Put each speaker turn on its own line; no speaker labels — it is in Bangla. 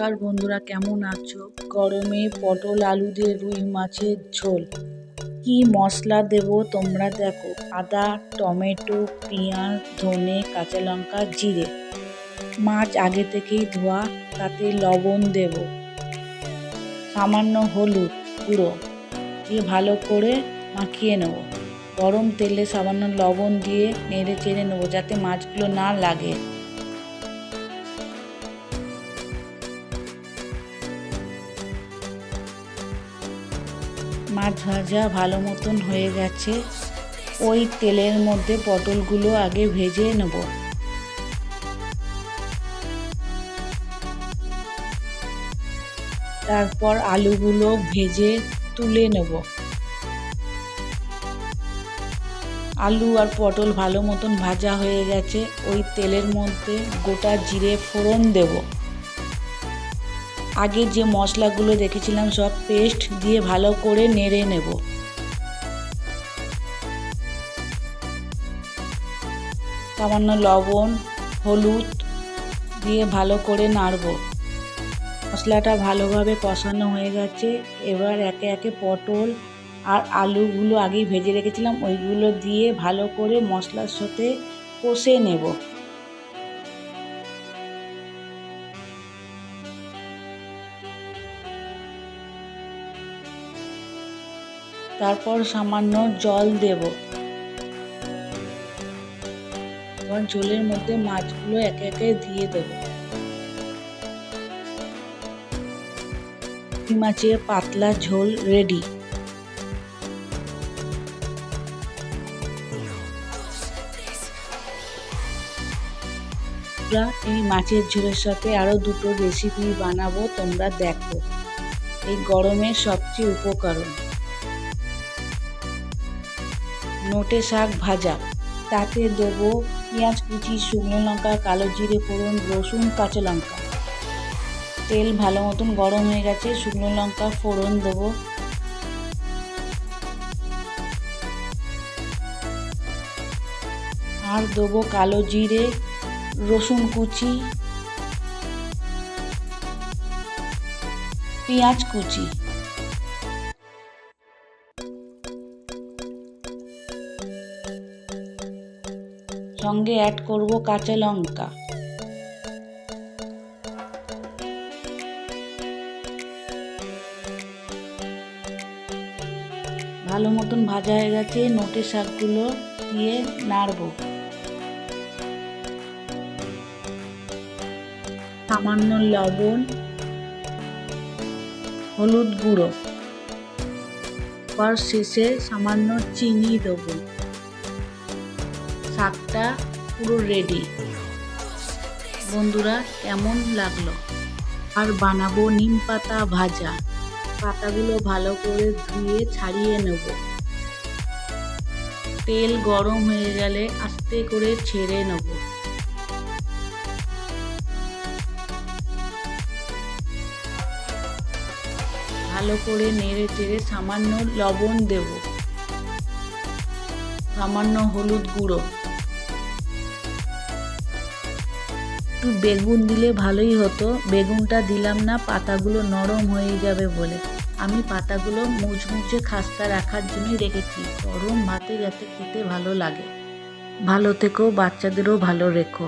নমস্কার বন্ধুরা, কেমন আছো? গরমে পটল আলু দিয়ে রুই মাছের ঝোল। কি মশলা দেব তোমরা দেখো। আদা, টমেটো, পেঁয়াজ, ধনে, কাঁচা লঙ্কা, জিরে। মাছ আগে থেকেই ধোয়া, তাতে লবণ দেব, সামান্য হলুদ গুঁড়ো দিয়ে ভালো করে মাখিয়ে নেব। গরম তেলে সামান্য লবণ দিয়ে নেড়ে চেড়ে নেবো যাতে মাছগুলো না লাগে। মাছ ভাজা ভালো মতন হয়ে গেছে। ওই তেলের মধ্যে পটলগুলো আগে ভেজে নেব। তারপর আলুগুলো ভেজে তুলে নেব। আলু আর পটল ভালো মতন ভাজা হয়ে গেছে। ওই তেলের মধ্যে গোটা জিরে ফোড়ন দেব। আগে যে মশলাগুলো রেখেছিলাম সব পেস্ট দিয়ে ভালো করে নেড়ে নেব। সামান্য লবণ, হলুদ দিয়ে ভালো করে নাড়ব। মশলাটা ভালোভাবে কষানো হয়ে গেছে। এবার একে একে পটল আর আলুগুলো আগেই ভেজে রেখেছিলাম ওইগুলো দিয়ে ভালো করে মশলার সাথে কষে নেব। তারপর সামান্য জল দেব। এবার ঝোলের মধ্যে মাছগুলো একে একে দিয়ে দেব। রুই মাছের পাতলা ঝোল রেডি। এই মাছের ঝোলের সাথে আরো দুটো রেসিপি বানাবো, তোমরা দেখো। এই গরমের সবচেয়ে উপকরণ নোটে শাক ভাজা, তাতে দেবো পেঁয়াজ কুচি, শুকনো লঙ্কা, কালো জিরে ফোড়ন, রসুন, কাঁচা লঙ্কা। তেল ভালো মতন গরম হয়ে গেছে, শুকনো লঙ্কা ফোড়ন দেবো। আর দেবো কালো জিরে, রসুন কুচি, পেঁয়াজ কুচি। সঙ্গে অ্যাড করব কাঁচা লঙ্কা। ভালো মতন ভাজা হয়ে গেছে। নোটে শাকগুলো দিয়ে নাড়ব। সামান্য লবণ, হলুদ গুঁড়ো, আর শেষে সামান্য চিনি দেব। শাকটা পুরো রেডি। বন্ধুরা, কেমন লাগলো? আর বানাবো নিম পাতা ভাজা। পাতাগুলো ভালো করে ধুয়ে ছাড়িয়ে নেব। তেল গরম হয়ে গেলে আস্তে করে ছেড়ে নেব। ভালো করে নেড়ে চেড়ে সামান্য লবণ দেব, সামান্য হলুদ গুঁড়ো। একটু বেগুন দিলে ভালোই হতো, বেগুনটা দিলাম না, পাতাগুলো নরম হয়ে যাবে বলে। আমি পাতাগুলো মুচমুচে খাস্তা রাখার জন্যই রেখেছি, গরম ভাতে যাতে খেতে ভালো লাগে। ভালো থেকো, বাচ্চাদেরও ভালো রেখো।